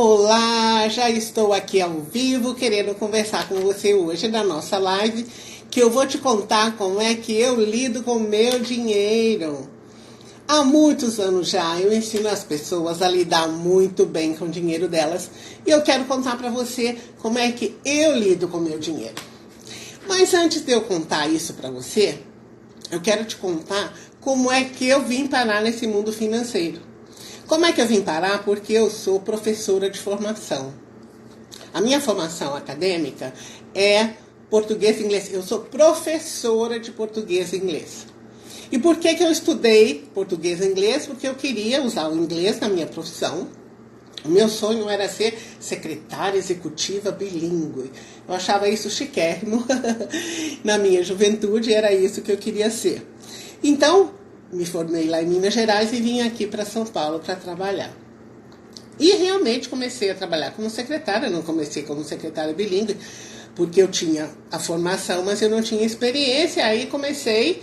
Olá, já estou aqui ao vivo querendo conversar com você hoje na nossa live, que eu vou te contar como é que eu lido com o meu dinheiro. Há muitos anos já eu ensino as pessoas a lidar muito bem com o dinheiro delas e eu quero contar para você como é que eu lido com o meu dinheiro. Mas antes de eu contar isso para você, eu quero te contar como é que eu vim parar nesse mundo financeiro. Como é que eu vim parar? Porque eu sou professora de formação. A minha formação acadêmica é português e inglês. Eu sou professora de português e inglês. E por que eu estudei português e inglês? Porque eu queria usar o inglês na minha profissão. O meu sonho era ser secretária executiva bilíngue. Eu achava isso chiquérrimo. Na minha juventude era isso que eu queria ser. Então, me formei lá em Minas Gerais e vim aqui para São Paulo para trabalhar. E realmente comecei a trabalhar como secretária, não comecei como secretária bilíngue, porque eu tinha a formação, mas eu não tinha experiência. Aí comecei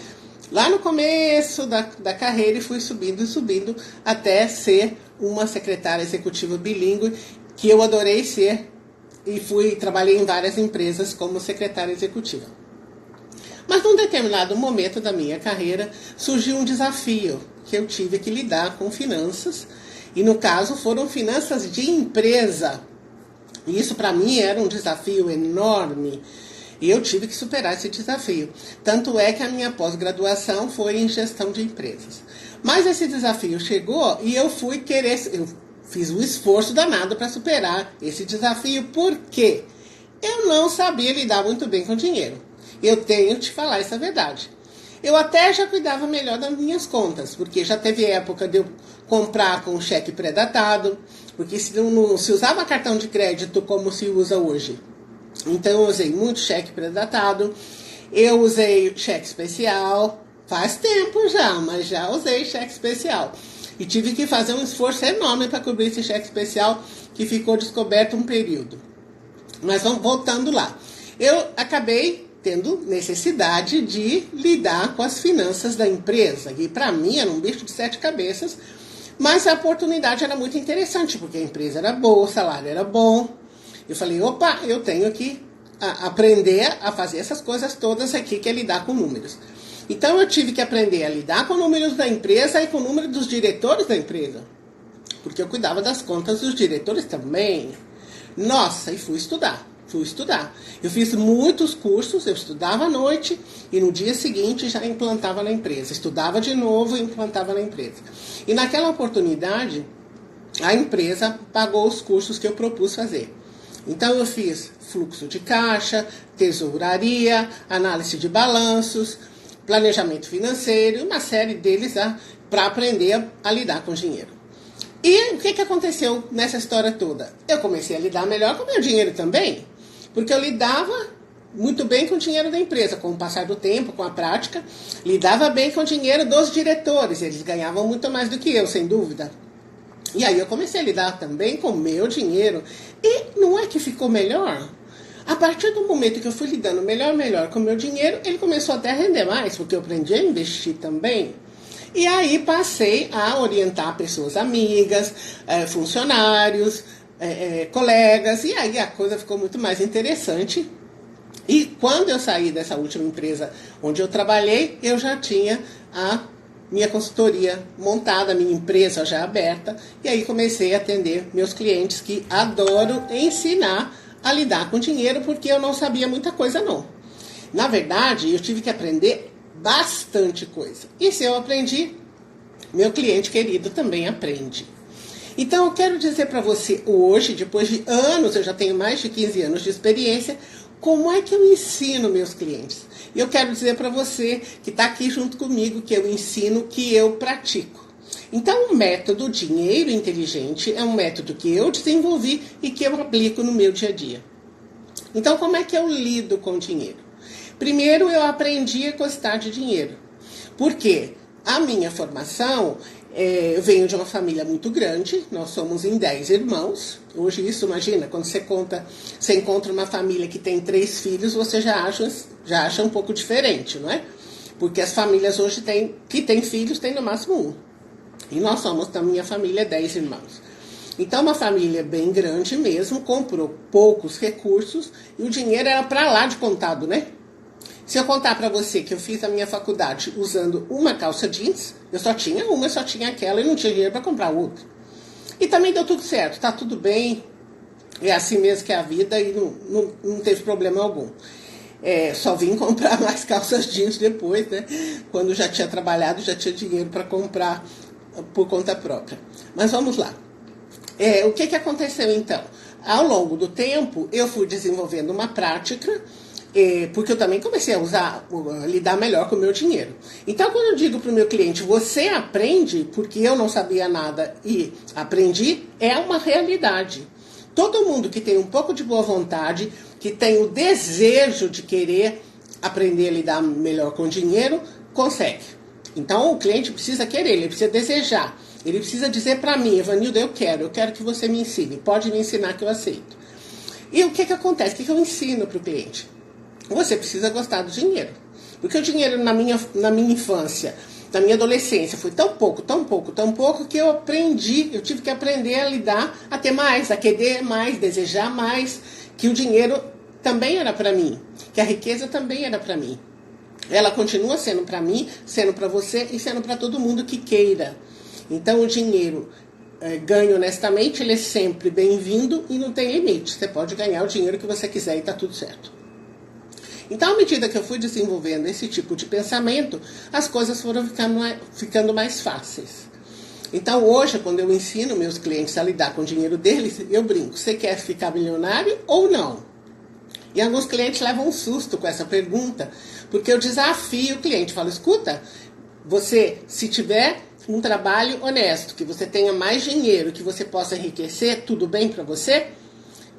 lá no começo da carreira e fui subindo até ser uma secretária executiva bilíngue, que eu adorei ser, e trabalhei em várias empresas como secretária executiva. Mas num determinado momento da minha carreira surgiu um desafio, que eu tive que lidar com finanças, e no caso foram finanças de empresa. E isso para mim era um desafio enorme, e eu tive que superar esse desafio. Tanto é que a minha pós-graduação foi em gestão de empresas. Mas esse desafio chegou e eu fiz um esforço danado para superar esse desafio, porque eu não sabia lidar muito bem com dinheiro. Eu tenho que te falar essa verdade. Eu até já cuidava melhor das minhas contas, porque já teve época de eu comprar com cheque pré-datado, porque não se usava cartão de crédito como se usa hoje. Então eu usei muito cheque pré-datado, eu usei cheque especial, faz tempo já, mas já usei cheque especial. E tive que fazer um esforço enorme para cobrir esse cheque especial que ficou descoberto um período. Mas vamos voltando lá. Eu acabei tendo necessidade de lidar com as finanças da empresa. E para mim era um bicho de 7 cabeças, mas a oportunidade era muito interessante, porque a empresa era boa, o salário era bom. Eu falei, opa, eu tenho que aprender a fazer essas coisas todas aqui, que é lidar com números. Então eu tive que aprender a lidar com números da empresa e com o número dos diretores da empresa, porque eu cuidava das contas dos diretores também. Nossa, e fui estudar. Eu fiz muitos cursos, eu estudava à noite e no dia seguinte já implantava na empresa. Estudava de novo e implantava na empresa. E naquela oportunidade, a empresa pagou os cursos que eu propus fazer. Então eu fiz fluxo de caixa, tesouraria, análise de balanços, planejamento financeiro, uma série deles para aprender a lidar com dinheiro. E o que aconteceu nessa história toda? Eu comecei a lidar melhor com o meu dinheiro também, porque eu lidava muito bem com o dinheiro da empresa, com o passar do tempo, com a prática, lidava bem com o dinheiro dos diretores, eles ganhavam muito mais do que eu, sem dúvida. E aí eu comecei a lidar também com o meu dinheiro, e não é que ficou melhor? A partir do momento que eu fui lidando melhor com o meu dinheiro, ele começou até a render mais, porque eu aprendi a investir também. E aí passei a orientar pessoas amigas, funcionários, colegas, e aí a coisa ficou muito mais interessante. E quando eu saí dessa última empresa onde eu trabalhei, eu já tinha a minha consultoria montada, a minha empresa já aberta, e aí comecei a atender meus clientes, que adoro ensinar a lidar com dinheiro, porque eu não sabia muita coisa não. Na verdade, eu tive que aprender bastante coisa. E se eu aprendi, meu cliente querido também aprende. Então eu quero dizer para você hoje, depois de anos, eu já tenho mais de 15 anos de experiência, como é que eu ensino meus clientes. E eu quero dizer para você que está aqui junto comigo, que eu ensino, que eu pratico. Então o método Dinheiro Inteligente é um método que eu desenvolvi e que eu aplico no meu dia a dia. Então como é que eu lido com dinheiro? Primeiro eu aprendi a gostar de dinheiro. Por quê? A minha formação, eu venho de uma família muito grande, nós somos em 10 irmãos. Hoje isso, imagina, quando você encontra uma família que tem 3 filhos, você já acha um pouco diferente, não é? Porque as famílias hoje que têm filhos, tem no máximo 1. E nós somos, da minha família, 10 irmãos. Então, uma família bem grande mesmo, comprou poucos recursos e o dinheiro era para lá de contado, né? Se eu contar para você que eu fiz a minha faculdade usando uma calça jeans, eu só tinha uma, eu só tinha aquela e não tinha dinheiro para comprar outra. E também deu tudo certo, tá tudo bem, é assim mesmo que é a vida e não teve problema algum. Só vim comprar mais calças jeans depois, né? Quando já tinha trabalhado, já tinha dinheiro para comprar por conta própria. Mas vamos lá. O que aconteceu então? Ao longo do tempo, eu fui desenvolvendo uma prática, porque eu também comecei a lidar melhor com o meu dinheiro. Então, quando eu digo para o meu cliente, você aprende, porque eu não sabia nada e aprendi, é uma realidade. Todo mundo que tem um pouco de boa vontade, que tem o desejo de querer aprender a lidar melhor com o dinheiro, consegue. Então, o cliente precisa querer, ele precisa desejar. Ele precisa dizer para mim, Evanilda, eu quero que você me ensine. Pode me ensinar que eu aceito. E o que acontece? O que eu ensino para o cliente? Você precisa gostar do dinheiro. Porque o dinheiro na minha infância, na minha adolescência, foi tão pouco que eu tive que aprender a lidar, a ter mais, a querer mais, desejar mais, que o dinheiro também era para mim, que a riqueza também era para mim. Ela continua sendo para mim, sendo para você e sendo para todo mundo que queira. Então, o dinheiro ganho honestamente, ele é sempre bem-vindo e não tem limite. Você pode ganhar o dinheiro que você quiser e está tudo certo. Então, à medida que eu fui desenvolvendo esse tipo de pensamento, as coisas foram ficando mais fáceis. Então, hoje, quando eu ensino meus clientes a lidar com o dinheiro deles, eu brinco, você quer ficar milionário ou não? E alguns clientes levam um susto com essa pergunta, porque eu desafio o cliente, falo, escuta, você, se tiver um trabalho honesto, que você tenha mais dinheiro, que você possa enriquecer, tudo bem para você?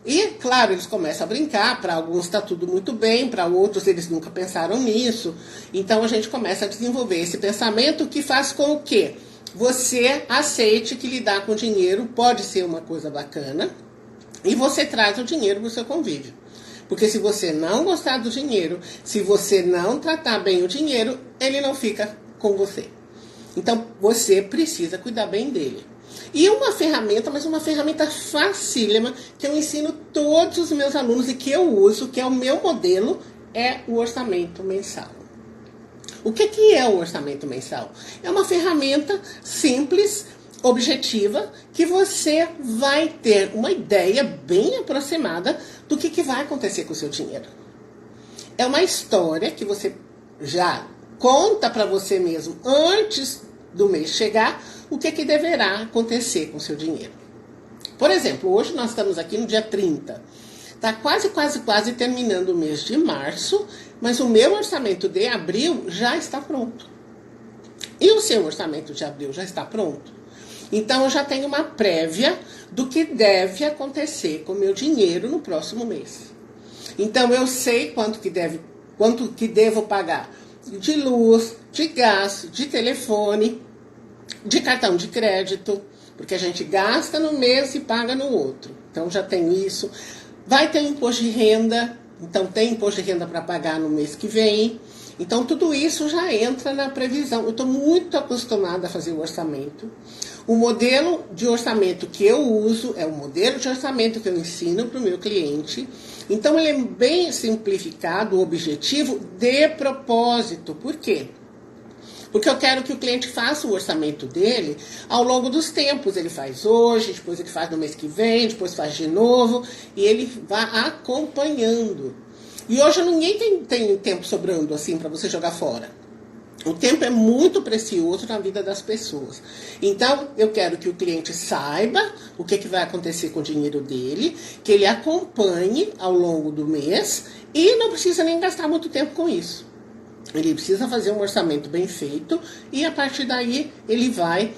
E, claro, eles começam a brincar, para alguns está tudo muito bem, para outros eles nunca pensaram nisso. Então, a gente começa a desenvolver esse pensamento que faz com que você aceite que lidar com dinheiro pode ser uma coisa bacana e você traz o dinheiro para o seu convívio. Porque se você não gostar do dinheiro, se você não tratar bem o dinheiro, ele não fica com você. Então, você precisa cuidar bem dele. E uma ferramenta, mas uma ferramenta facílima, que eu ensino todos os meus alunos e que eu uso, que é o meu modelo, é o orçamento mensal. O que é o orçamento mensal? É uma ferramenta simples, objetiva, que você vai ter uma ideia bem aproximada do que vai acontecer com o seu dinheiro. É uma história que você já conta para você mesmo antes do mês chegar o que deverá acontecer com o seu dinheiro. Por exemplo, hoje nós estamos aqui no dia 30. Está quase terminando o mês de março, mas o meu orçamento de abril já está pronto. E o seu orçamento de abril já está pronto? Então, eu já tenho uma prévia do que deve acontecer com o meu dinheiro no próximo mês. Então, eu sei quanto que devo pagar de luz, de gás, de telefone, de cartão de crédito, porque a gente gasta no mês e paga no outro. Então, já tem isso. Vai ter imposto de renda, então tem imposto de renda para pagar no mês que vem. Então, tudo isso já entra na previsão. Eu estou muito acostumada a fazer o orçamento. O modelo de orçamento que eu uso é o modelo de orçamento que eu ensino para o meu cliente. Então, ele é bem simplificado, objetivo, de propósito. Por quê? Porque eu quero que o cliente faça o orçamento dele ao longo dos tempos. Ele faz hoje, depois ele faz no mês que vem, depois faz de novo. E ele vai acompanhando. E hoje ninguém tem tempo sobrando assim para você jogar fora. O tempo é muito precioso na vida das pessoas. Então, eu quero que o cliente saiba o que vai acontecer com o dinheiro dele, que ele acompanhe ao longo do mês e não precisa nem gastar muito tempo com isso. Ele precisa fazer um orçamento bem feito e, a partir daí, ele vai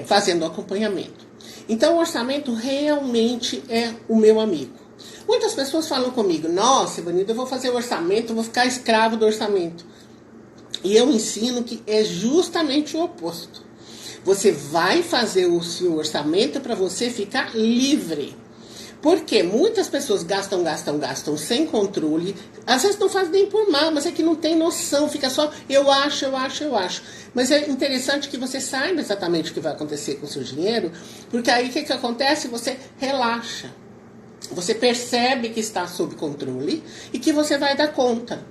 fazendo o acompanhamento. Então, o orçamento realmente é o meu amigo. Muitas pessoas falam comigo, nossa, Evanilda, eu vou fazer o orçamento, eu vou ficar escravo do orçamento. E eu ensino que é justamente o oposto. Você vai fazer o seu orçamento para você ficar livre. Porque muitas pessoas gastam sem controle. Às vezes não faz nem por mal, mas é que não tem noção. Fica só, eu acho. Mas é interessante que você saiba exatamente o que vai acontecer com o seu dinheiro. Porque aí o que acontece? Você relaxa. Você percebe que está sob controle e que você vai dar conta.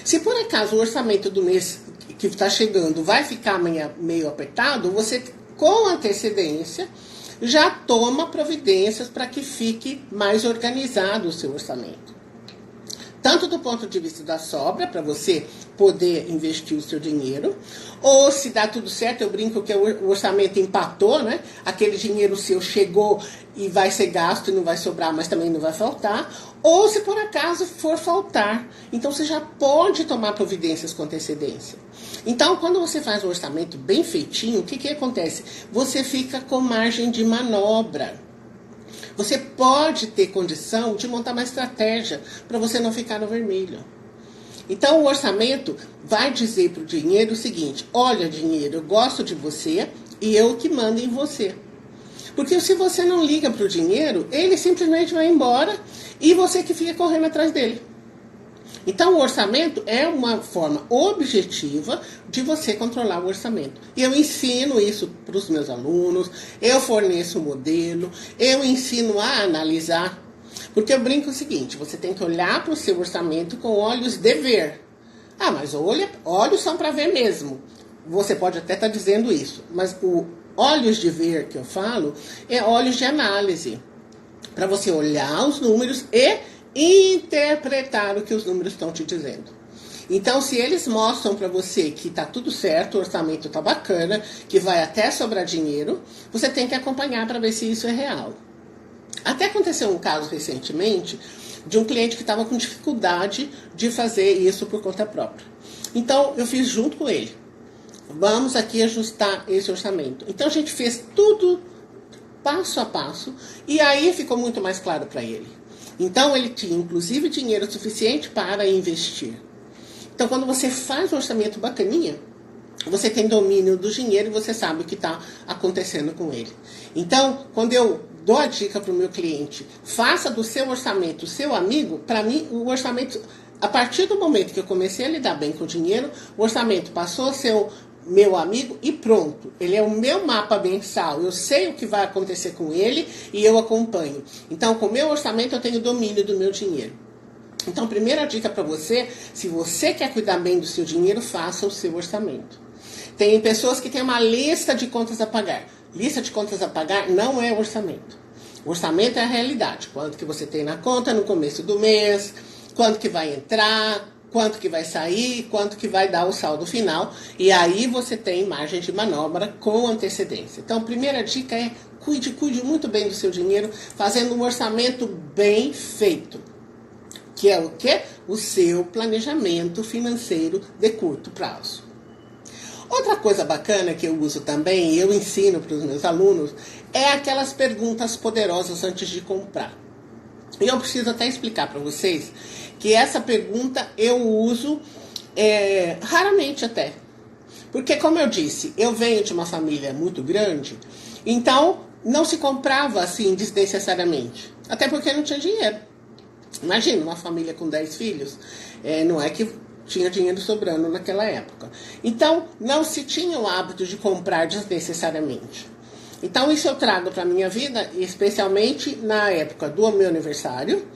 Se por acaso o orçamento do mês que está chegando vai ficar meio apertado, você, com antecedência, já toma providências para que fique mais organizado o seu orçamento. Tanto do ponto de vista da sobra, para você poder investir o seu dinheiro, ou se dá tudo certo, eu brinco que o orçamento empatou, né? Aquele dinheiro seu chegou e vai ser gasto e não vai sobrar, mas também não vai faltar, ou se por acaso for faltar, então você já pode tomar providências com antecedência. Então, quando você faz um orçamento bem feitinho, o que acontece? Você fica com margem de manobra. Você pode ter condição de montar uma estratégia para você não ficar no vermelho. Então, o orçamento vai dizer para o dinheiro o seguinte: olha, dinheiro, eu gosto de você e eu que mando em você. Porque se você não liga para o dinheiro, ele simplesmente vai embora e você que fica correndo atrás dele. Então, o orçamento é uma forma objetiva de você controlar o orçamento. E eu ensino isso para os meus alunos, eu forneço o modelo, eu ensino a analisar. Porque eu brinco o seguinte: você tem que olhar para o seu orçamento com olhos de ver. Ah, mas olhos são para ver mesmo. Você pode até estar dizendo isso, mas o olhos de ver que eu falo é olhos de análise. Para você olhar os números e interpretar o que os números estão te dizendo. Então, se eles mostram para você que está tudo certo, o orçamento está bacana, que vai até sobrar dinheiro, você tem que acompanhar para ver se isso é real. Até aconteceu um caso recentemente de um cliente que estava com dificuldade de fazer isso por conta própria. Então, eu fiz junto com ele. Vamos aqui ajustar esse orçamento. Então, a gente fez tudo passo a passo e aí ficou muito mais claro para ele. Então, ele tinha, inclusive, dinheiro suficiente para investir. Então, quando você faz um orçamento bacaninha, você tem domínio do dinheiro e você sabe o que está acontecendo com ele. Então, quando eu dou a dica para o meu cliente, faça do seu orçamento seu amigo, para mim, o orçamento, a partir do momento que eu comecei a lidar bem com o dinheiro, o orçamento passou a ser meu amigo e pronto. Ele é o meu mapa mensal. Eu sei o que vai acontecer com ele e eu acompanho. Então, com o meu orçamento, eu tenho domínio do meu dinheiro. Então, primeira dica para você: se você quer cuidar bem do seu dinheiro, faça o seu orçamento. Tem pessoas que têm uma lista de contas a pagar. Lista de contas a pagar não é orçamento. O orçamento é a realidade. Quanto que você tem na conta no começo do mês, quanto que vai entrar, quanto que vai sair, quanto que vai dar o saldo final. E aí você tem margem de manobra com antecedência. Então, a primeira dica é cuide muito bem do seu dinheiro, fazendo um orçamento bem feito. Que é o quê? O seu planejamento financeiro de curto prazo. Outra coisa bacana que eu uso também, e eu ensino para os meus alunos, é aquelas perguntas poderosas antes de comprar. E eu preciso até explicar para vocês que essa pergunta eu uso raramente até. Porque, como eu disse, eu venho de uma família muito grande, então não se comprava assim desnecessariamente. Até porque não tinha dinheiro. Imagina, uma família com 10 filhos, não é que tinha dinheiro sobrando naquela época. Então, não se tinha o hábito de comprar desnecessariamente. Então, isso eu trago para a minha vida, especialmente na época do meu aniversário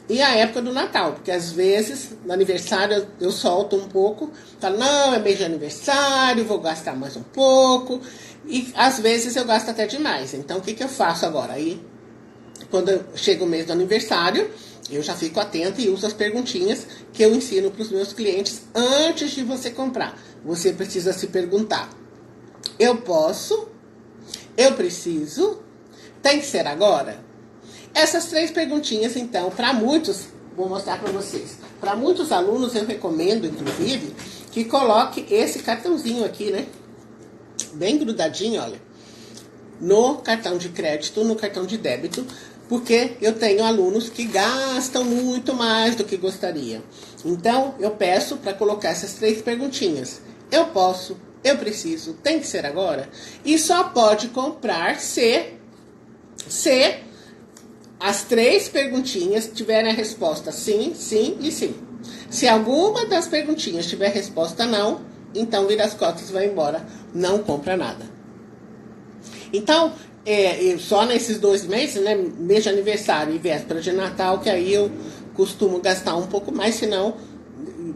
e a época do Natal. Porque, às vezes, no aniversário eu solto um pouco, falo, não, é mês de aniversário, vou gastar mais um pouco. E, às vezes, eu gasto até demais. Então, o que eu faço agora? Aí, quando chega o mês do aniversário, eu já fico atenta e uso as perguntinhas que eu ensino para os meus clientes antes de você comprar. Você precisa se perguntar: eu posso? Eu preciso? Tem que ser agora? Essas 3 perguntinhas, então, para muitos, vou mostrar para vocês. Para muitos alunos, eu recomendo, inclusive, que coloque esse cartãozinho aqui, né? Bem grudadinho, olha. No cartão de crédito, no cartão de débito, porque eu tenho alunos que gastam muito mais do que gostaria. Então, eu peço para colocar essas 3 perguntinhas. Eu posso? Eu preciso? Tem que ser agora? E só pode comprar se as 3 perguntinhas tiverem a resposta sim, sim e sim. Se alguma das perguntinhas tiver resposta não, então vira as costas e vai embora, não compra nada. Então, só nesses 2 meses, né, mês de aniversário e véspera de Natal, que aí eu costumo gastar um pouco mais, senão,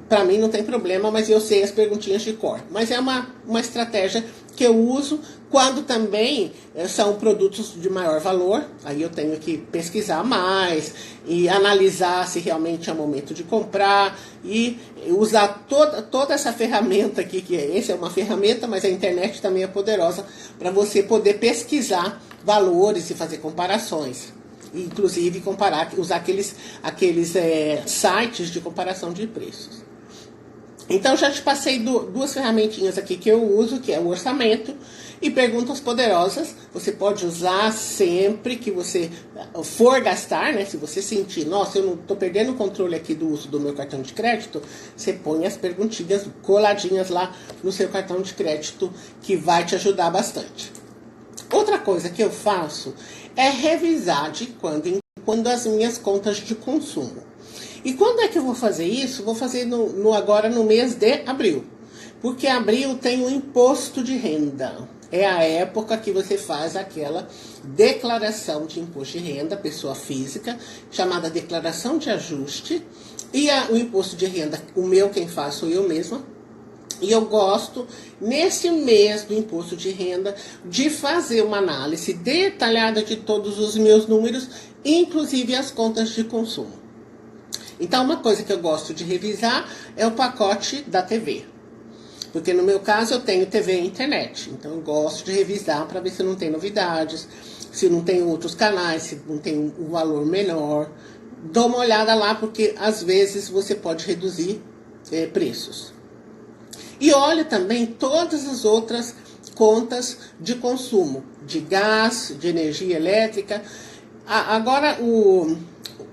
para mim não tem problema, mas eu sei as perguntinhas de cor. Mas é uma estratégia que eu uso quando também são produtos de maior valor, aí eu tenho que pesquisar mais e analisar se realmente é o momento de comprar e usar toda essa ferramenta aqui, essa é uma ferramenta, mas a internet também é poderosa para você poder pesquisar valores e fazer comparações. Inclusive usar aqueles sites de comparação de preços. Então, já te passei 2 ferramentinhas aqui que eu uso, que é o orçamento e perguntas poderosas. Você pode usar sempre que você for gastar, né? Se você sentir, nossa, eu não estou perdendo o controle aqui do uso do meu cartão de crédito, você põe as perguntinhas coladinhas lá no seu cartão de crédito, que vai te ajudar bastante. Outra coisa que eu faço é revisar de quando em quando as minhas contas de consumo. E quando é que eu vou fazer isso? Vou fazer agora no mês de abril. Porque abril tem o imposto de renda. É a época que você faz aquela declaração de imposto de renda, pessoa física, chamada declaração de ajuste. E o imposto de renda, o meu quem faz sou eu mesma. E eu gosto, nesse mês do imposto de renda, de fazer uma análise detalhada de todos os meus números, inclusive as contas de consumo. Então, uma coisa que eu gosto de revisar é o pacote da TV. Porque no meu caso eu tenho TV e internet. Então, eu gosto de revisar para ver se não tem novidades, se não tem outros canais, se não tem um valor menor. Dou uma olhada lá, porque às vezes você pode reduzir preços. E olha também todas as outras contas de consumo, de gás, de energia elétrica. Agora,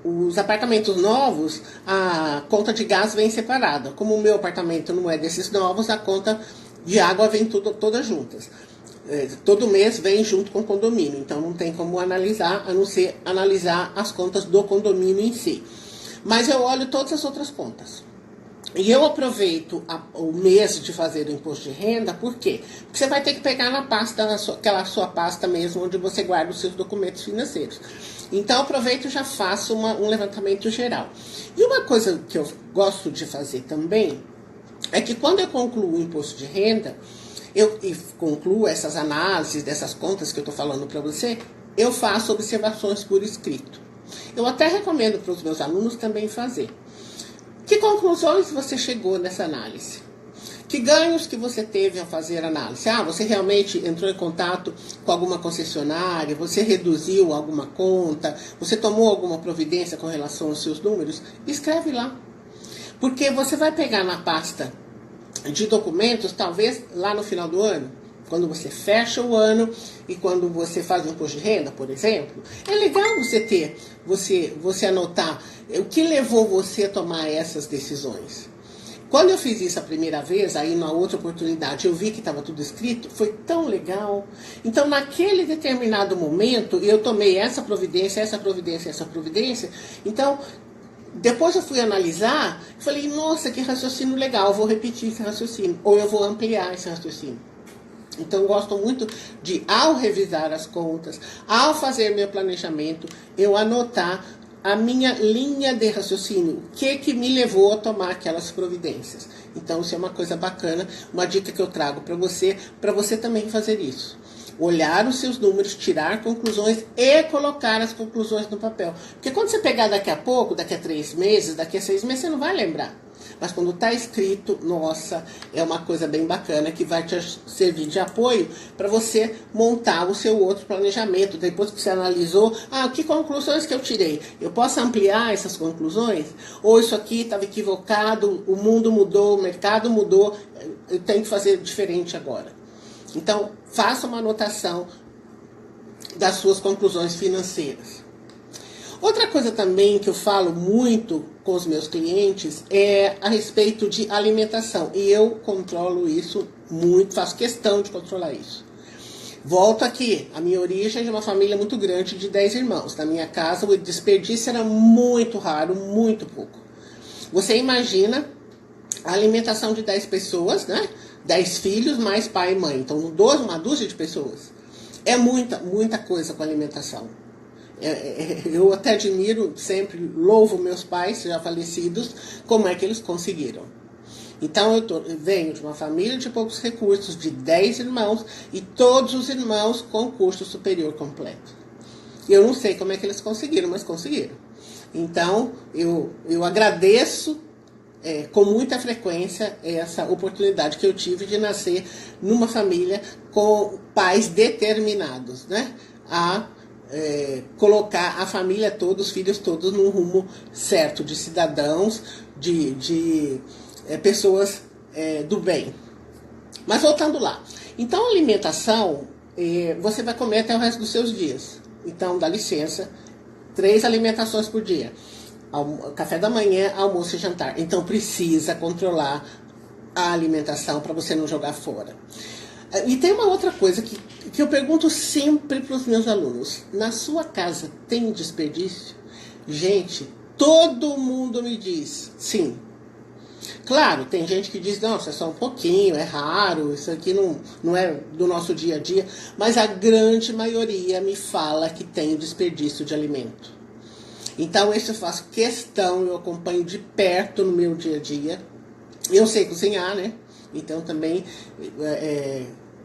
os apartamentos novos, a conta de gás vem separada. Como o meu apartamento não é desses novos, a conta de água vem todas juntas. Todo mês vem junto com o condomínio, então não tem como analisar, a não ser analisar as contas do condomínio em si. Mas eu olho todas as outras contas. E eu aproveito o mês de fazer o imposto de renda, por quê? Porque você vai ter que pegar na pasta, aquela sua pasta mesmo, onde você guarda os seus documentos financeiros. Então, eu aproveito e já faço um levantamento geral. E uma coisa que eu gosto de fazer também, é que quando eu concluo o imposto de renda, eu concluo essas análises dessas contas que eu estou falando para você, eu faço observações por escrito. Eu até recomendo para os meus alunos também fazer. Que conclusões você chegou nessa análise? Que ganhos que você teve ao fazer a análise? Você realmente entrou em contato com alguma concessionária? Você reduziu alguma conta? Você tomou alguma providência com relação aos seus números? Escreve lá. Porque você vai pegar na pasta de documentos, talvez lá no final do ano, quando você fecha o ano e quando você faz um imposto de renda, por exemplo, é legal você anotar o que levou você a tomar essas decisões. Quando eu fiz isso a primeira vez, aí na outra oportunidade eu vi que estava tudo escrito, foi tão legal. Então, naquele determinado momento, eu tomei essa providência, essa providência, essa providência. Então, depois eu fui analisar, falei, nossa, que raciocínio legal, eu vou repetir esse raciocínio, ou eu vou ampliar esse raciocínio. Então, eu gosto muito de, ao revisar as contas, ao fazer meu planejamento, eu anotar a minha linha de raciocínio, o que me levou a tomar aquelas providências. Então, isso é uma coisa bacana, uma dica que eu trago para você também fazer isso. Olhar os seus números, tirar conclusões e colocar as conclusões no papel. Porque quando você pegar daqui a pouco, daqui a 3 meses, daqui a 6 meses, você não vai lembrar. Mas quando está escrito, nossa, é uma coisa bem bacana que vai te servir de apoio para você montar o seu outro planejamento. Depois que você analisou, que conclusões que eu tirei? Eu posso ampliar essas conclusões? Ou isso aqui estava equivocado, o mundo mudou, o mercado mudou, eu tenho que fazer diferente agora. Então, faça uma anotação das suas conclusões financeiras. Outra coisa também que eu falo muito com os meus clientes é a respeito de alimentação. E eu controlo isso muito, faço questão de controlar isso. Volto aqui, a minha origem é de uma família muito grande de 10 irmãos. Na minha casa o desperdício era muito raro, muito pouco. Você imagina a alimentação de 10 pessoas, né? 10 filhos, mais pai e mãe. Então, uma dúzia de pessoas. É muita coisa com alimentação. Eu até admiro, sempre louvo meus pais, já falecidos, como é que eles conseguiram. Então, venho de uma família de poucos recursos, de 10 irmãos, e todos os irmãos com curso superior completo. Eu não sei como é que eles conseguiram, mas conseguiram. Então, eu agradeço com muita frequência essa oportunidade que eu tive de nascer numa família com pais determinados, né? A colocar a família toda, os filhos todos num rumo certo de cidadãos, de pessoas do bem. Mas voltando lá. Então, a alimentação, você vai comer até o resto dos seus dias. Então, dá licença, 3 alimentações por dia. Café da manhã, almoço e jantar. Então, precisa controlar a alimentação para você não jogar fora. E tem uma outra coisa que eu pergunto sempre para os meus alunos. Na sua casa tem desperdício? Gente, todo mundo me diz sim. Claro, tem gente que diz, não, isso é só um pouquinho, é raro, isso aqui não é do nosso dia a dia. Mas a grande maioria me fala que tem desperdício de alimento. Então, isso eu faço questão, eu acompanho de perto no meu dia a dia. Eu sei cozinhar, né? Então, também,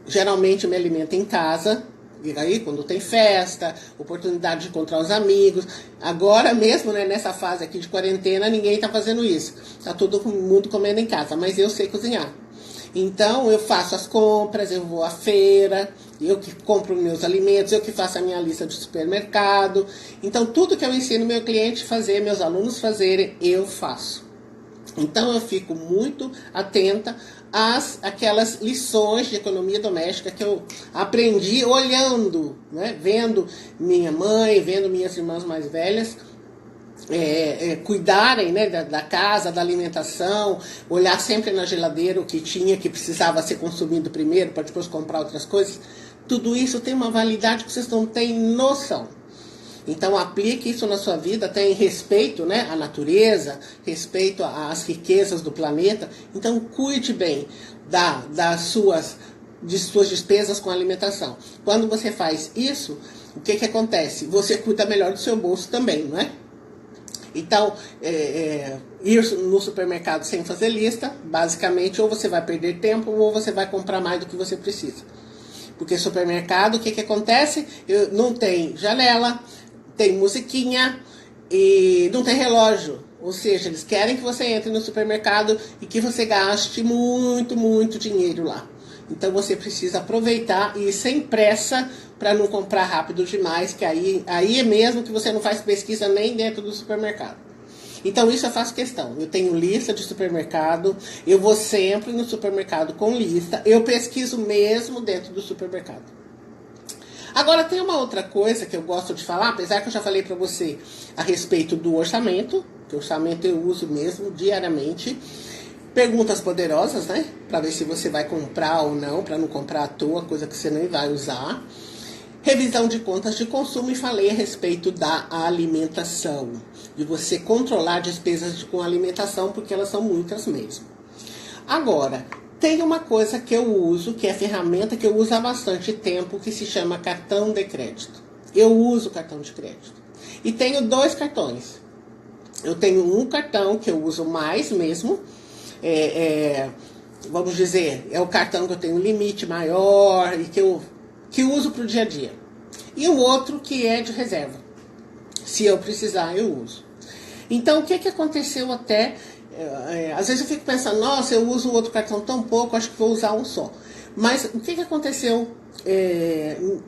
geralmente, eu me alimento em casa. E aí, quando tem festa, oportunidade de encontrar os amigos. Agora mesmo, né, nessa fase aqui de quarentena, ninguém está fazendo isso. Está todo mundo comendo em casa, mas eu sei cozinhar. Então, eu faço as compras, eu vou à feira, eu que compro meus alimentos, eu que faço a minha lista de supermercado. Então, tudo que eu ensino meu cliente a fazer, meus alunos fazerem, eu faço. Então, eu fico muito atenta àquelas lições de economia doméstica que eu aprendi olhando, né? Vendo minha mãe, vendo minhas irmãs mais velhas, cuidarem, né, da casa, da alimentação, olhar sempre na geladeira o que tinha, que precisava ser consumido primeiro para depois comprar outras coisas. Tudo isso tem uma validade que vocês não têm noção. Então, aplique isso na sua vida, até em respeito, né, à natureza, respeito às riquezas do planeta. Então, cuide bem das suas despesas com alimentação. Quando você faz isso, o que acontece? Você cuida melhor do seu bolso também, não é? Então, ir no supermercado sem fazer lista, basicamente, ou você vai perder tempo ou você vai comprar mais do que você precisa. Porque supermercado, o que acontece? Não tem janela, tem musiquinha e não tem relógio. Ou seja, eles querem que você entre no supermercado e que você gaste muito dinheiro lá. Então você precisa aproveitar e ir sem pressa para não comprar rápido demais, que aí é mesmo que você não faz pesquisa nem dentro do supermercado. Então isso eu faço questão. Eu tenho lista de supermercado, eu vou sempre no supermercado com lista, eu pesquiso mesmo dentro do supermercado. Agora tem uma outra coisa que eu gosto de falar, apesar que eu já falei para você a respeito do orçamento, que o orçamento eu uso mesmo diariamente. Perguntas poderosas, né? Para ver se você vai comprar ou não, para não comprar à toa, coisa que você nem vai usar. Revisão de contas de consumo e falei a respeito da alimentação. De você controlar despesas com alimentação, porque elas são muitas mesmo. Agora, tem uma coisa que eu uso, que é a ferramenta que eu uso há bastante tempo, que se chama cartão de crédito. Eu uso cartão de crédito. E tenho 2 cartões. Eu tenho um cartão que eu uso mais mesmo, vamos dizer, é o cartão que eu tenho um limite maior e que eu uso para o dia a dia. E o outro que é de reserva. Se eu precisar, eu uso. Então, o que aconteceu até... às vezes eu fico pensando, nossa, eu uso o outro cartão tão pouco, acho que vou usar um só. Mas o que aconteceu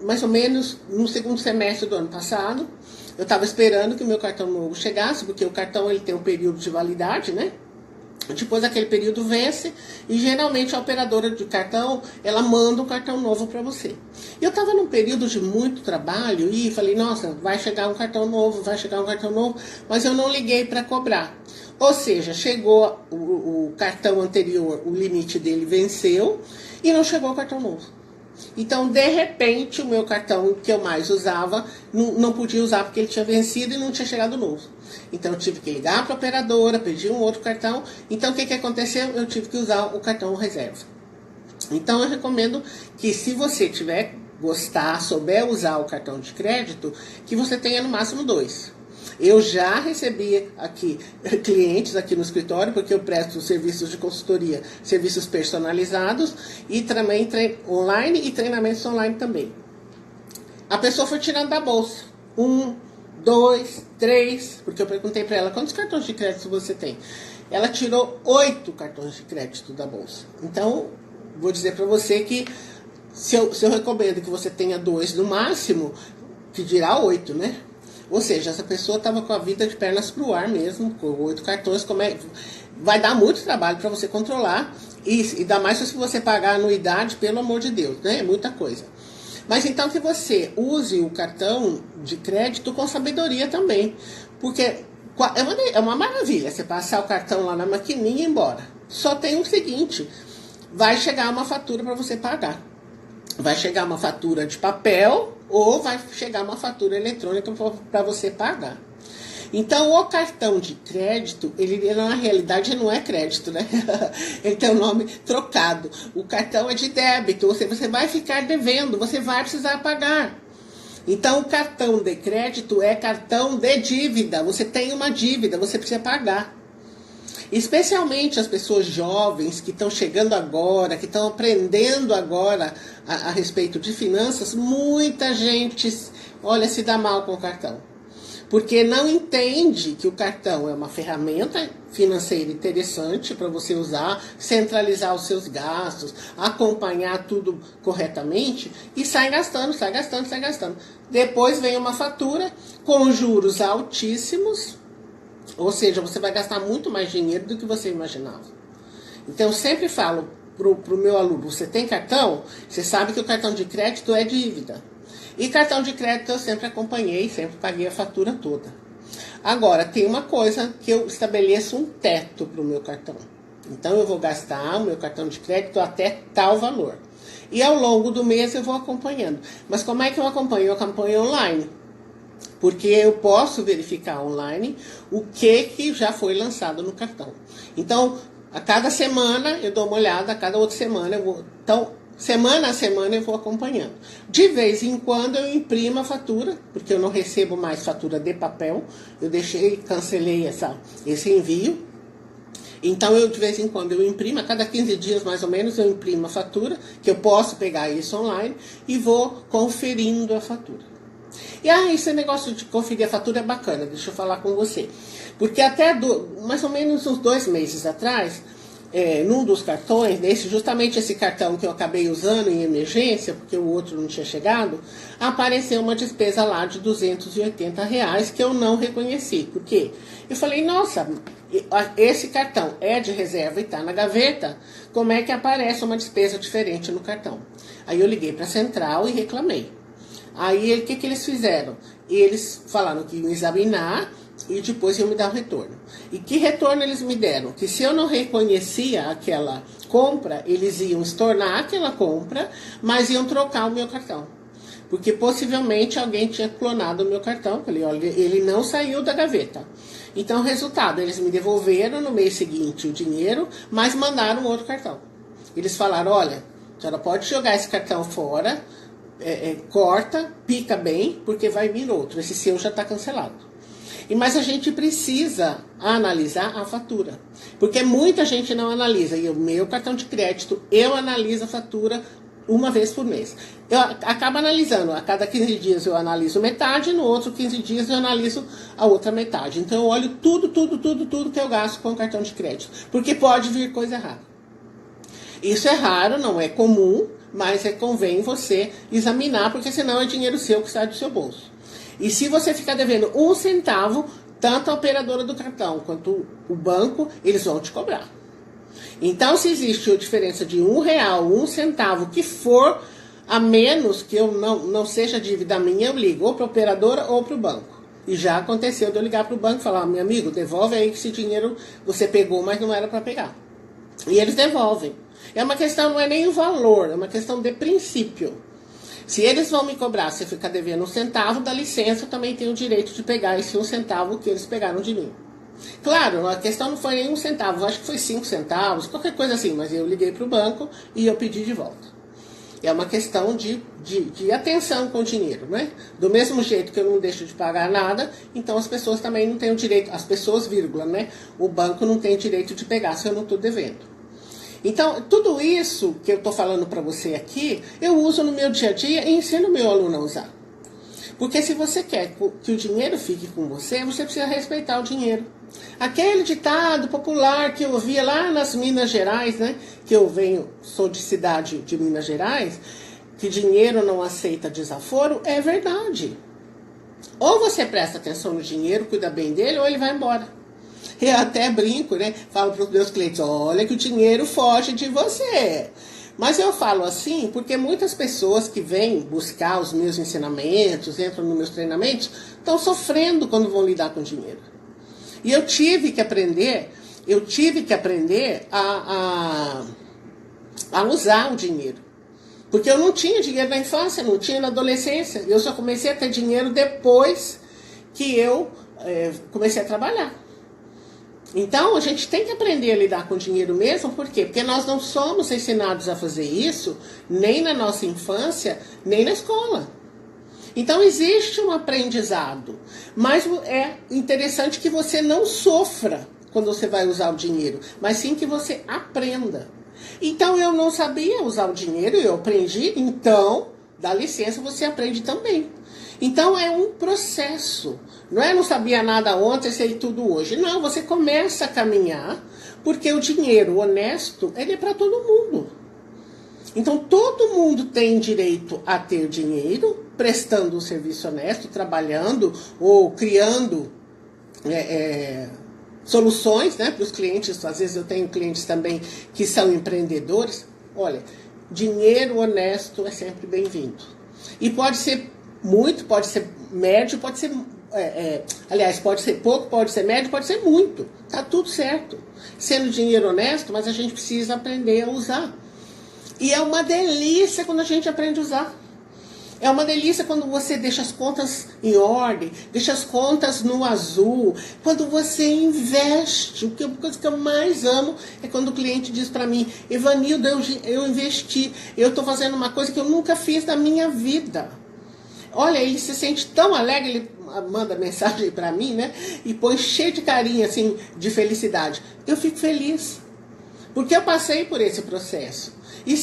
mais ou menos no segundo semestre do ano passado? Eu estava esperando que o meu cartão novo chegasse, porque o cartão ele tem um período de validade, né? Depois daquele período vence e geralmente a operadora de cartão, ela manda um cartão novo para você. Eu estava num período de muito trabalho e falei, nossa, vai chegar um cartão novo, mas eu não liguei para cobrar. Ou seja, chegou o cartão anterior, o limite dele venceu e não chegou o cartão novo. Então, de repente, o meu cartão que eu mais usava, não podia usar porque ele tinha vencido e não tinha chegado novo. Então, eu tive que ligar para a operadora, pedir um outro cartão. Então, o que aconteceu? Eu tive que usar o cartão reserva. Então, eu recomendo que, se você tiver gostar, souber usar o cartão de crédito, que você tenha no máximo 2. Eu já recebi aqui clientes aqui no escritório, porque eu presto serviços de consultoria, serviços personalizados e também online e treinamentos online também. A pessoa foi tirando da bolsa 1, 2, 3, porque eu perguntei para ela quantos cartões de crédito você tem. Ela tirou 8 cartões de crédito da bolsa. Então, vou dizer para você que se eu recomendo que você tenha 2 no máximo, que dirá 8, né? Ou seja, essa pessoa estava com a vida de pernas para o ar mesmo, com 8 cartões. Vai dar muito trabalho para você controlar, e ainda mais se você pagar a anuidade, pelo amor de Deus, né? É muita coisa. Mas então que você use o cartão de crédito com sabedoria também, porque é uma maravilha você passar o cartão lá na maquininha e ir embora. Só tem o seguinte, vai chegar uma fatura para você pagar. Vai chegar uma fatura de papel ou vai chegar uma fatura eletrônica para você pagar. Então, o cartão de crédito, ele na realidade não é crédito, né? Ele tem um nome trocado. O cartão é de débito, você vai ficar devendo, você vai precisar pagar. Então, o cartão de crédito é cartão de dívida. Você tem uma dívida, você precisa pagar. Especialmente as pessoas jovens que estão chegando agora, que estão aprendendo agora a respeito de finanças, muita gente, olha, se dá mal com o cartão. Porque não entende que o cartão é uma ferramenta financeira interessante para você usar, centralizar os seus gastos, acompanhar tudo corretamente e sai gastando. Depois vem uma fatura com juros altíssimos. Ou seja, você vai gastar muito mais dinheiro do que você imaginava. Então, eu sempre falo pro meu aluno, você tem cartão? Você sabe que o cartão de crédito é dívida. E cartão de crédito eu sempre acompanhei, sempre paguei a fatura toda. Agora, tem uma coisa que eu estabeleço um teto pro meu cartão. Então, eu vou gastar o meu cartão de crédito até tal valor. E ao longo do mês eu vou acompanhando. Mas como é que eu acompanho? Eu acompanho online. Porque eu posso verificar online o que já foi lançado no cartão. Então, a cada semana eu dou uma olhada, a cada outra semana eu vou... Então, semana a semana eu vou acompanhando. De vez em quando eu imprimo a fatura, porque eu não recebo mais fatura de papel. Eu cancelei esse envio. Então, de vez em quando eu imprimo, a cada 15 dias mais ou menos eu imprimo a fatura, que eu posso pegar isso online e vou conferindo a fatura. E esse negócio de conferir a fatura é bacana, deixa eu falar com você. Porque até mais ou menos uns 2 meses atrás, num dos cartões, justamente esse cartão que eu acabei usando em emergência, porque o outro não tinha chegado, apareceu uma despesa lá de R$280 que eu não reconheci. Por quê? Eu falei, nossa, esse cartão é de reserva e está na gaveta, como é que aparece uma despesa diferente no cartão? Aí eu liguei para a central e reclamei. Aí, o que eles fizeram? Eles falaram que iam examinar e depois iam me dar o retorno. E que retorno eles me deram? Que se eu não reconhecia aquela compra, eles iam estornar aquela compra, mas iam trocar o meu cartão. Porque possivelmente alguém tinha clonado o meu cartão. Falei, olha, ele não saiu da gaveta. Então, resultado, eles me devolveram no mês seguinte o dinheiro, mas mandaram outro cartão. Eles falaram, olha, a senhora pode jogar esse cartão fora, corta, pica bem, porque vai vir outro. Esse seu já está cancelado. Mas a gente precisa analisar a fatura. Porque muita gente não analisa. E o meu cartão de crédito, eu analiso a fatura uma vez por mês. Eu acabo analisando. A cada 15 dias eu analiso metade, no outro 15 dias eu analiso a outra metade. Então eu olho tudo que eu gasto com o cartão de crédito. Porque pode vir coisa errada. Isso é raro, não é comum, mas convém você examinar, porque senão é dinheiro seu que sai do seu bolso. E se você ficar devendo 1 centavo, tanto a operadora do cartão quanto o banco, eles vão te cobrar. Então, se existe a diferença de R$1, 1 centavo, que for a menos que eu não seja dívida minha, eu ligo ou para a operadora ou para o banco. E já aconteceu de eu ligar para o banco e falar, meu amigo, devolve aí que esse dinheiro você pegou, mas não era para pegar. E eles devolvem. É uma questão, não é nem o valor, é uma questão de princípio. Se eles vão me cobrar se eu ficar devendo 1 centavo, dá licença, eu também tenho o direito de pegar esse 1 centavo que eles pegaram de mim. Claro, a questão não foi nem 1 centavo, acho que foi 5 centavos, qualquer coisa assim, mas eu liguei para o banco e eu pedi de volta. É uma questão de atenção com o dinheiro, né? Do mesmo jeito que eu não deixo de pagar nada, então as pessoas também não têm o direito, as pessoas, vírgula, né? O banco não tem direito de pegar se eu não estou devendo. Então, tudo isso que eu estou falando para você aqui, eu uso no meu dia a dia e ensino o meu aluno a usar. Porque se você quer que o dinheiro fique com você, você precisa respeitar o dinheiro. Aquele ditado popular que eu ouvia lá nas Minas Gerais, né? Que eu sou de cidade de Minas Gerais, que dinheiro não aceita desaforo, é verdade. Ou você presta atenção no dinheiro, cuida bem dele, ou ele vai embora. Eu até brinco, né? Falo para os meus clientes, olha que o dinheiro foge de você. Mas eu falo assim porque muitas pessoas que vêm buscar os meus ensinamentos, entram nos meus treinamentos, estão sofrendo quando vão lidar com dinheiro. E eu tive que aprender a usar o dinheiro. Porque eu não tinha dinheiro na infância, não tinha na adolescência. Eu só comecei a ter dinheiro depois que eu comecei a trabalhar. Então, a gente tem que aprender a lidar com dinheiro mesmo, por quê? Porque nós não somos ensinados a fazer isso, nem na nossa infância, nem na escola. Então, existe um aprendizado, mas é interessante que você não sofra quando você vai usar o dinheiro, mas sim que você aprenda. Então, eu não sabia usar o dinheiro, eu aprendi, então, dá licença, você aprende também. Então, é um processo. Não sabia nada ontem, sei tudo hoje. Não, você começa a caminhar, porque o dinheiro honesto, ele é para todo mundo. Então, todo mundo tem direito a ter dinheiro, prestando um serviço honesto, trabalhando ou criando soluções, né, para os clientes. Às vezes eu tenho clientes também que são empreendedores. Olha, dinheiro honesto é sempre bem-vindo. E pode ser muito, pode ser médio, pode ser... aliás, pode ser pouco, pode ser médio, pode ser muito. Tá tudo certo. Sendo dinheiro honesto, mas a gente precisa aprender a usar. E é uma delícia quando a gente aprende a usar. É uma delícia quando você deixa as contas em ordem, deixa as contas no azul, quando você investe. A coisa que eu mais amo é quando o cliente diz para mim, Evanilda, eu investi, eu estou fazendo uma coisa que eu nunca fiz na minha vida. Olha, ele se sente tão alegre, ele manda mensagem para mim, né? E põe cheio de carinho, assim, de felicidade. Eu fico feliz, porque eu passei por esse processo. E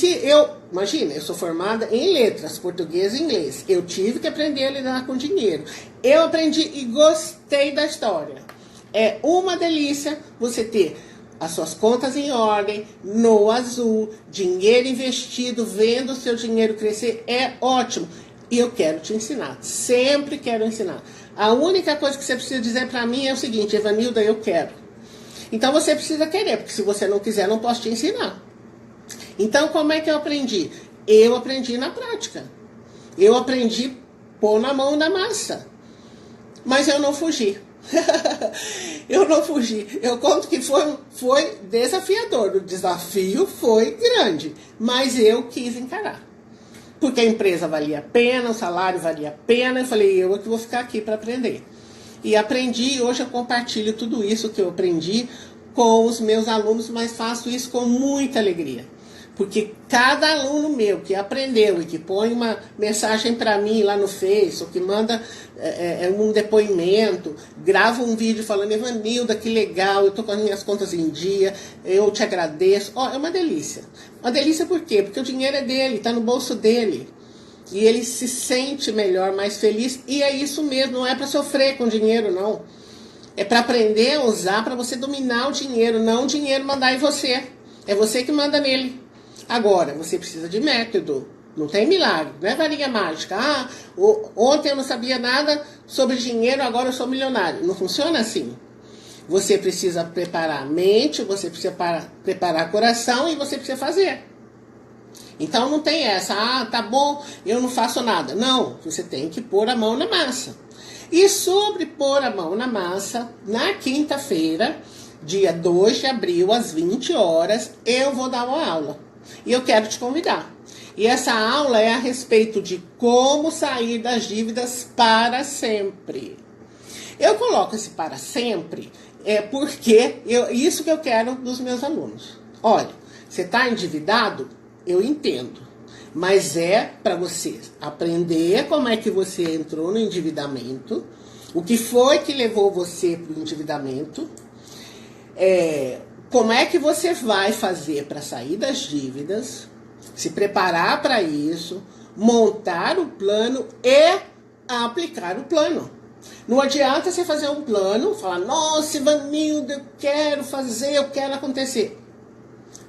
imagina, eu sou formada em letras, português e inglês. Eu tive que aprender a lidar com dinheiro. Eu aprendi e gostei da história. É uma delícia você ter as suas contas em ordem, no azul, dinheiro investido, vendo o seu dinheiro crescer, é ótimo. E eu quero te ensinar, sempre quero ensinar. A única coisa que você precisa dizer para mim é o seguinte, Evanilda, eu quero. Então você precisa querer, porque se você não quiser, não posso te ensinar. Então como é que eu aprendi? Eu aprendi na prática. Eu aprendi a pôr na mão na massa. Mas eu não fugi. Eu não fugi. Eu conto que foi desafiador. O desafio foi grande, mas eu quis encarar. Porque a empresa valia a pena, o salário valia a pena. Eu falei, eu é que vou ficar aqui para aprender. E aprendi, e hoje eu compartilho tudo isso que eu aprendi com os meus alunos, mas faço isso com muita alegria. Porque cada aluno meu que aprendeu e que põe uma mensagem para mim lá no Face, ou que manda um depoimento, grava um vídeo falando, Evanilda, que legal, eu estou com as minhas contas em dia, eu te agradeço. É uma delícia. Uma delícia por quê? Porque o dinheiro é dele, está no bolso dele. E ele se sente melhor, mais feliz. E é isso mesmo, não é para sofrer com dinheiro, não. É para aprender a usar, para você dominar o dinheiro, não o dinheiro mandar em você. É você que manda nele. Agora, você precisa de método. Não tem milagre, não é varinha mágica. Ontem eu não sabia nada sobre dinheiro, agora eu sou milionário. Não funciona assim. Você precisa preparar a mente, você precisa preparar o coração e você precisa fazer. Então não tem essa, tá bom, eu não faço nada. Não, você tem que pôr a mão na massa. E sobre pôr a mão na massa, na quinta-feira, dia 2 de abril, às 20 horas, eu vou dar uma aula. E eu quero te convidar. E essa aula é a respeito de como sair das dívidas para sempre. Eu coloco esse para sempre porque isso que eu quero dos meus alunos. Olha, você está endividado? Eu entendo. Mas é para você aprender como é que você entrou no endividamento, o que foi que levou você para o endividamento, como é que você vai fazer para sair das dívidas, se preparar para isso, montar o plano e aplicar o plano. Não adianta você fazer um plano, falar, nossa, Ivanildo, eu quero fazer, eu quero acontecer.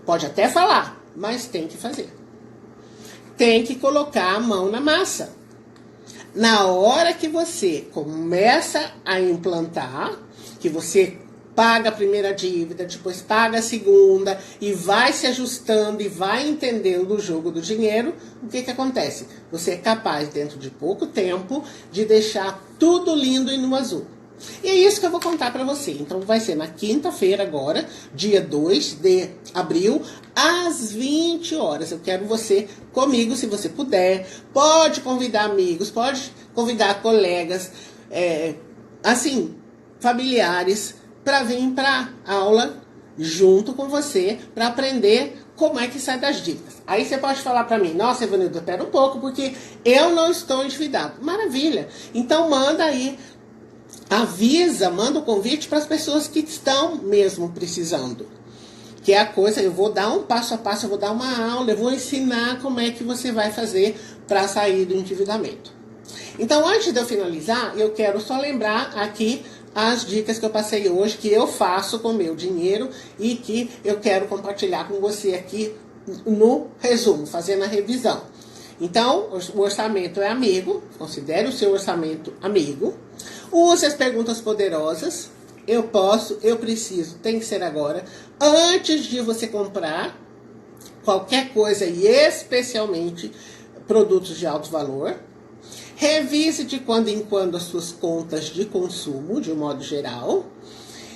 Pode até falar, mas tem que fazer. Tem que colocar a mão na massa. Na hora que você começa a implantar, que você paga a primeira dívida, depois paga a segunda, e vai se ajustando e vai entendendo o jogo do dinheiro, o que acontece? Você é capaz, dentro de pouco tempo, de deixar tudo lindo e no azul. E é isso que eu vou contar para você. Então vai ser na quinta-feira agora, dia 2 de abril, às 20 horas. Eu quero você comigo, se você puder. Pode convidar amigos, pode convidar colegas, familiares, para vir para aula junto com você, para aprender como é que sai das dívidas. Aí você pode falar para mim, nossa, Ivanildo, espera um pouco, porque eu não estou endividado. Maravilha! Então manda aí, manda o convite para as pessoas que estão mesmo precisando. Que é a coisa, eu vou dar um passo a passo, eu vou dar uma aula, eu vou ensinar como é que você vai fazer para sair do endividamento. Então, antes de eu finalizar, eu quero só lembrar aqui as dicas que eu passei hoje, que eu faço com o meu dinheiro e que eu quero compartilhar com você aqui no resumo, fazendo a revisão. Então, o orçamento é amigo, considere o seu orçamento amigo. Use as perguntas poderosas. Eu posso, eu preciso, tem que ser agora. Antes de você comprar qualquer coisa, e especialmente produtos de alto valor. Revise de quando em quando as suas contas de consumo, de um modo geral.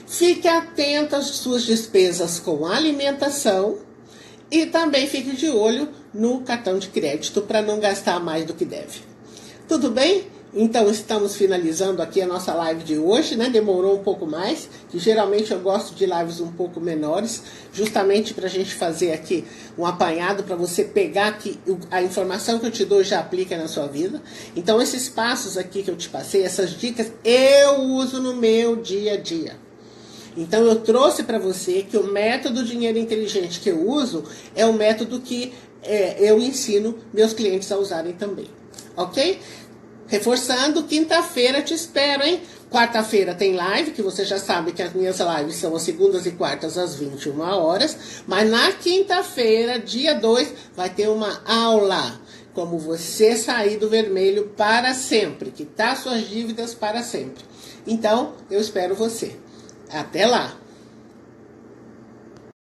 Fique atento às suas despesas com alimentação. E também fique de olho no cartão de crédito para não gastar mais do que deve. Tudo bem? Então, estamos finalizando aqui a nossa live de hoje, né? Demorou um pouco mais, que geralmente eu gosto de lives um pouco menores, justamente para a gente fazer aqui um apanhado, para você pegar aqui a informação que eu te dou já aplica na sua vida. Então, esses passos aqui que eu te passei, essas dicas, eu uso no meu dia a dia. Então, eu trouxe para você que o método dinheiro inteligente que eu uso é o método que eu ensino meus clientes a usarem também. Ok? Reforçando, quinta-feira te espero, hein? Quarta-feira tem live, que você já sabe que as minhas lives são as segundas e quartas às 21 horas. Mas na quinta-feira, dia 2, vai ter uma aula. Como você sair do vermelho para sempre. Quitar suas dívidas para sempre. Então, eu espero você. Até lá!